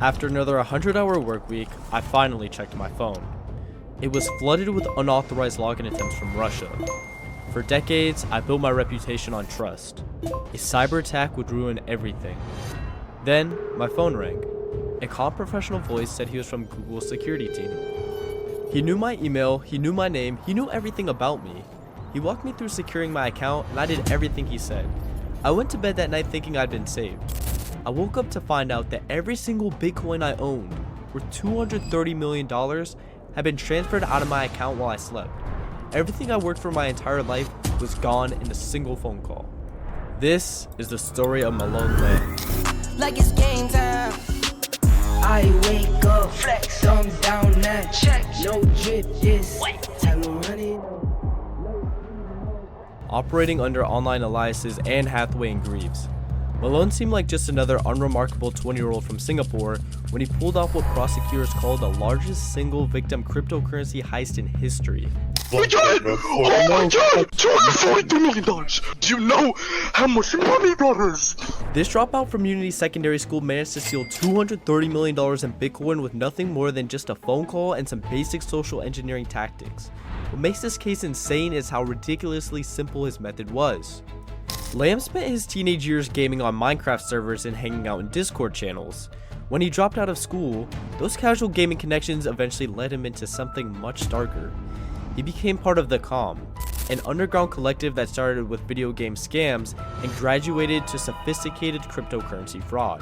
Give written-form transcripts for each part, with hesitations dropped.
After another 100-hour work week, I finally checked my phone. It was flooded with unauthorized login attempts from Russia. For decades, I built my reputation on trust. A cyber attack would ruin everything. Then, my phone rang. A calm professional voice said he was from Google's security team. He knew my email, he knew my name, he knew everything about me. He walked me through securing my account, and I did everything he said. I went to bed that night thinking I'd been saved. I woke up to find out that every single Bitcoin I owned, worth $230 million, had been transferred out of my account while I slept. Everything I worked for my entire life was gone in a single phone call. This is the story of Malone Lam. Like it's game time. I wake up, flex, thumb down that check, no drip this, time to run it. Operating under online aliases Anne Hathaway and Greaves, Malone seemed like just another unremarkable 20-year-old from Singapore when he pulled off what prosecutors call the largest single victim cryptocurrency heist in history. We did! Oh my god! $242 million! Do you know how much money that is? This dropout from Unity Secondary School managed to steal $230 million in Bitcoin with nothing more than just a phone call and some basic social engineering tactics. What makes this case insane is how ridiculously simple his method was. Lam spent his teenage years gaming on Minecraft servers and hanging out in Discord channels. When he dropped out of school, those casual gaming connections eventually led him into something much darker. He became part of the Com, an underground collective that started with video game scams and graduated to sophisticated cryptocurrency fraud.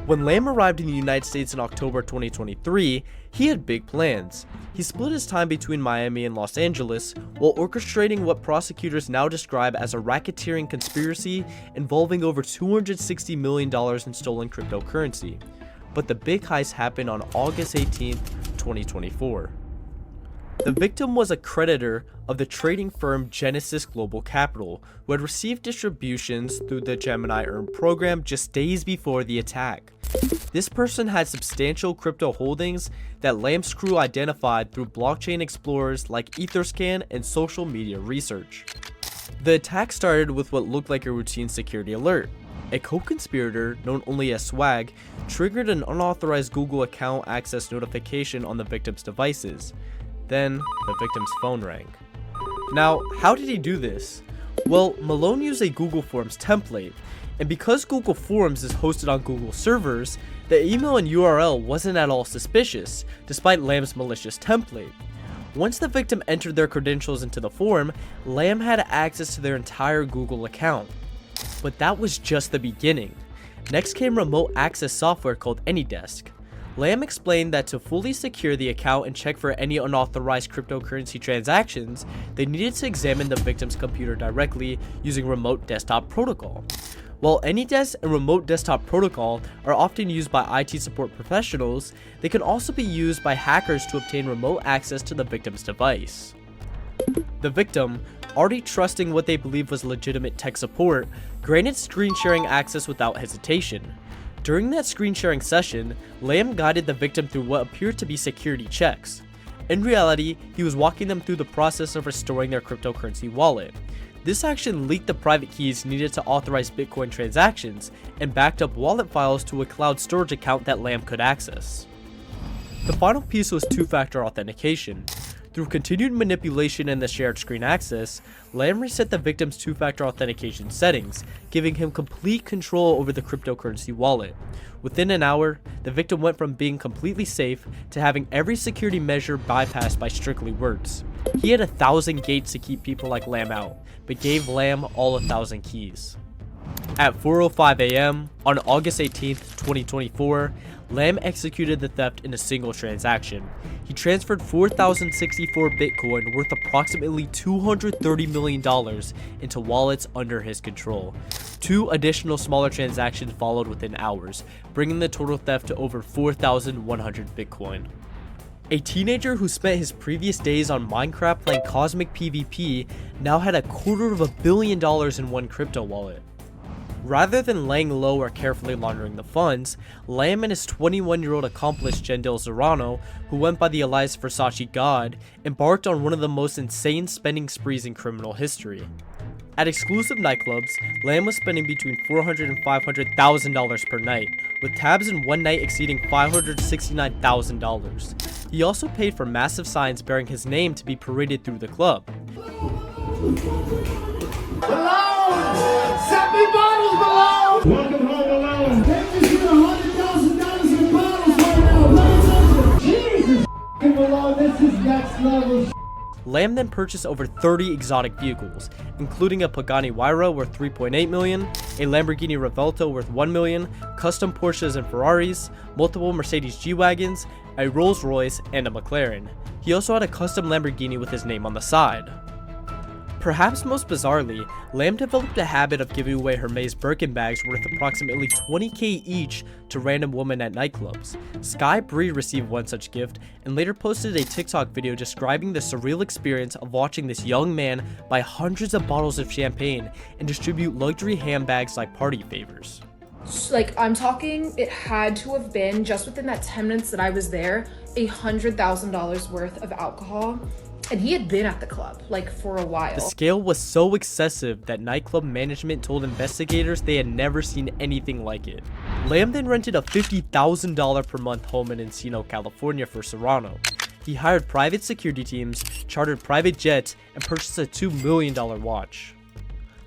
When Lam arrived in the United States in October 2023, he had big plans. He split his time between Miami and Los Angeles while orchestrating what prosecutors now describe as a racketeering conspiracy involving over $260 million in stolen cryptocurrency. But the big heist happened on August 18, 2024. The victim was a creditor of the trading firm Genesis Global Capital, who had received distributions through the Gemini Earn program just days before the attack. This person had substantial crypto holdings that Lam's crew identified through blockchain explorers like Etherscan and social media research. The attack started with what looked like a routine security alert. A co-conspirator, known only as Swag, triggered an unauthorized Google account access notification on the victim's devices. Then, the victim's phone rang. Now, how did he do this? Well, Malone used a Google Forms template, and because Google Forms is hosted on Google servers, the email and URL wasn't at all suspicious, despite Lam's malicious template. Once the victim entered their credentials into the form, Lam had access to their entire Google account. But that was just the beginning. Next came remote access software called AnyDesk. Lam explained that to fully secure the account and check for any unauthorized cryptocurrency transactions, they needed to examine the victim's computer directly using remote desktop protocol. While AnyDesk and remote desktop protocol are often used by IT support professionals, they can also be used by hackers to obtain remote access to the victim's device. The victim, already trusting what they believed was legitimate tech support, granted screen sharing access without hesitation. During that screen sharing session, Lam guided the victim through what appeared to be security checks. In reality, he was walking them through the process of restoring their cryptocurrency wallet. This action leaked the private keys needed to authorize Bitcoin transactions and backed up wallet files to a cloud storage account that Lam could access. The final piece was two-factor authentication. Through continued manipulation and the shared screen access, Lam reset the victim's two-factor authentication settings, giving him complete control over the cryptocurrency wallet. Within an hour, the victim went from being completely safe to having every security measure bypassed by strictly words. He had 1,000 gates to keep people like Lam out, but gave Lam all 1,000 keys. At 4:05 a.m. on August 18, 2024, Lam executed the theft in a single transaction. He transferred 4,064 Bitcoin worth approximately $230 million into wallets under his control. Two additional smaller transactions followed within hours, bringing the total theft to over 4,100 Bitcoin. A teenager who spent his previous days on Minecraft playing Cosmic PvP now had $250 million in one crypto wallet. Rather than laying low or carefully laundering the funds, Lam and his 21-year-old accomplice Jendil Zorano, who went by the alias Versace God, embarked on one of the most insane spending sprees in criminal history. At exclusive nightclubs, Lam was spending between $400,000 and $500,000 per night, with tabs in one night exceeding $569,000. He also paid for massive signs bearing his name to be paraded through the club. Malone! Send me bottles, Malone! Welcome home, Malone! They just hit $100,000 in bottles right now! Jesus, Malone, this is next level. Lam then purchased over 30 exotic vehicles, including a Pagani Huayra worth $3.8 million, a Lamborghini Revuelto worth $1 million, custom Porsches and Ferraris, multiple Mercedes G-Wagons, a Rolls-Royce, and a McLaren. He also had a custom Lamborghini with his name on the side. Perhaps most bizarrely, Lam developed a habit of giving away Hermes Birkin bags worth approximately $20,000 each to random women at nightclubs. Sky Bree received one such gift and later posted a TikTok video describing the surreal experience of watching this young man buy hundreds of bottles of champagne and distribute luxury handbags like party favors. Like, I'm talking, it had to have been, just within that 10 minutes that I was there, $100,000 worth of alcohol. And he had been at the club, like, for a while. The scale was so excessive that nightclub management told investigators they had never seen anything like it. Lam then rented a $50,000 per month home in Encino, California for Serrano. He hired private security teams, chartered private jets, and purchased a $2 million watch.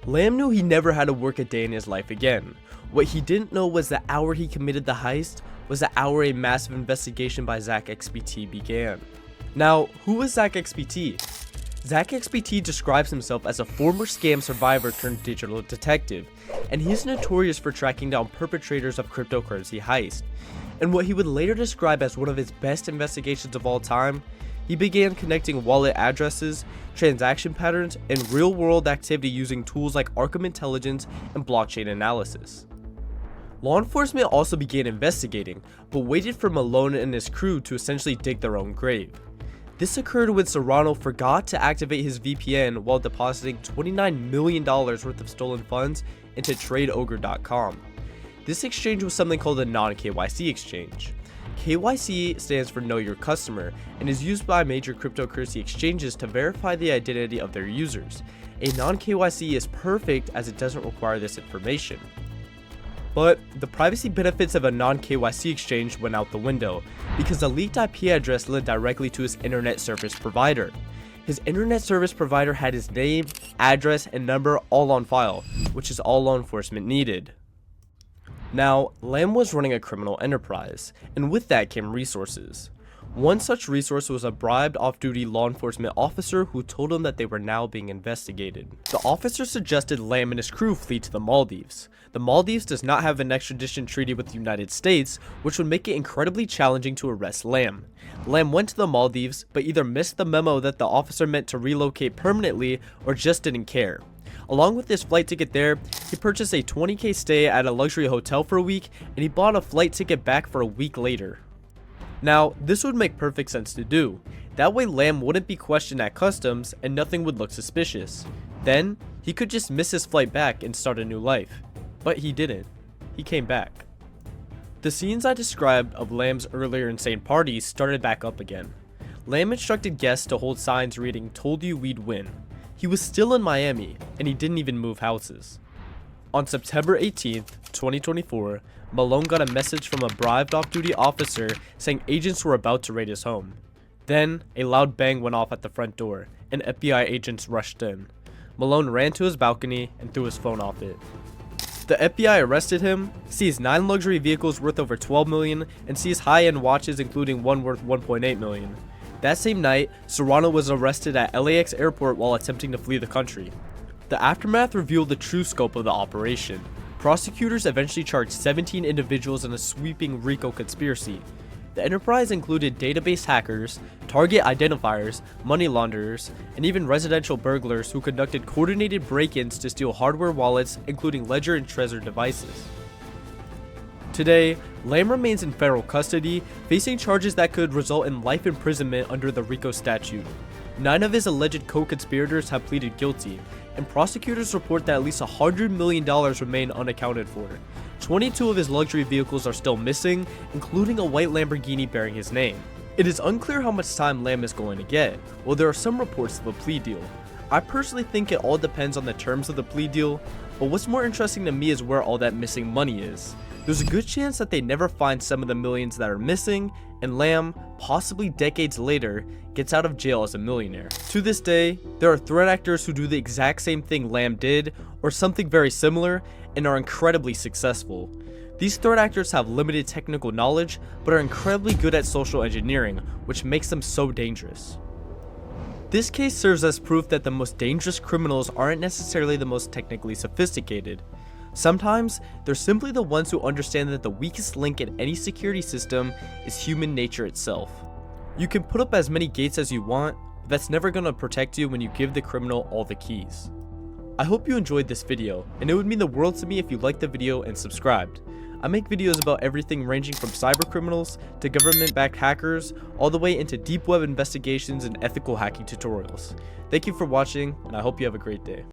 Lam knew he never had to work a day in his life again. What he didn't know was the hour he committed the heist was the hour a massive investigation by Zach XBT began. Now, who was Zach XBT? Zach XBT describes himself as a former scam survivor turned digital detective, and he's notorious for tracking down perpetrators of cryptocurrency heist. In what he would later describe as one of his best investigations of all time, he began connecting wallet addresses, transaction patterns, and real-world activity using tools like Arkham Intelligence and blockchain analysis. Law enforcement also began investigating, but waited for Malone and his crew to essentially dig their own grave. This occurred when Serrano forgot to activate his VPN while depositing $29 million worth of stolen funds into TradeOgre.com. This exchange was something called a non-KYC exchange. KYC stands for Know Your Customer and is used by major cryptocurrency exchanges to verify the identity of their users. A non-KYC is perfect as it doesn't require this information. But the privacy benefits of a non-KYC exchange went out the window because the leaked IP address led directly to his internet service provider. His internet service provider had his name, address, and number all on file, which is all law enforcement needed. Now, Lam was running a criminal enterprise, and with that came resources. One such resource was a bribed off-duty law enforcement officer who told him that they were now being investigated. The officer suggested Lam and his crew flee to the Maldives. The Maldives does not have an extradition treaty with the United States, which would make it incredibly challenging to arrest Lam. Lam went to the Maldives, but either missed the memo that the officer meant to relocate permanently or just didn't care. Along with his flight ticket there, he purchased a $20,000 stay at a luxury hotel for a week, and he bought a flight ticket back for a week later. Now, this would make perfect sense to do. That way Lam wouldn't be questioned at customs and nothing would look suspicious. Then, he could just miss his flight back and start a new life. But he didn't. He came back. The scenes I described of Lam's earlier insane parties started back up again. Lam instructed guests to hold signs reading "Told you we'd win." He was still in Miami, and he didn't even move houses. On September 18th, 2024, Malone got a message from a bribed off-duty officer saying agents were about to raid his home. Then, a loud bang went off at the front door, and FBI agents rushed in. Malone ran to his balcony and threw his phone off it. The FBI arrested him, seized 9 luxury vehicles worth over $12 million, and seized high-end watches including one worth $1.8 million. That same night, Serrano was arrested at LAX airport while attempting to flee the country. The aftermath revealed the true scope of the operation. Prosecutors eventually charged 17 individuals in a sweeping RICO conspiracy. The enterprise included database hackers, target identifiers, money launderers, and even residential burglars who conducted coordinated break-ins to steal hardware wallets, including Ledger and Trezor devices. Today, Lam remains in federal custody, facing charges that could result in life imprisonment under the RICO statute. 9 of his alleged co-conspirators have pleaded guilty, and prosecutors report that at least $100 million remain unaccounted for. 22 of his luxury vehicles are still missing, including a white Lamborghini bearing his name. It is unclear how much time Lam is going to get, while there are some reports of a plea deal. I personally think it all depends on the terms of the plea deal, but what's more interesting to me is where all that missing money is. There's a good chance that they never find some of the millions that are missing, and Lam, possibly decades later, gets out of jail as a millionaire. To this day, there are threat actors who do the exact same thing Lam did, or something very similar, and are incredibly successful. These threat actors have limited technical knowledge, but are incredibly good at social engineering, which makes them so dangerous. This case serves as proof that the most dangerous criminals aren't necessarily the most technically sophisticated. Sometimes, they're simply the ones who understand that the weakest link in any security system is human nature itself. You can put up as many gates as you want, but that's never going to protect you when you give the criminal all the keys. I hope you enjoyed this video, and it would mean the world to me if you liked the video and subscribed. I make videos about everything ranging from cyber criminals to government-backed hackers, all the way into deep web investigations and ethical hacking tutorials. Thank you for watching, and I hope you have a great day.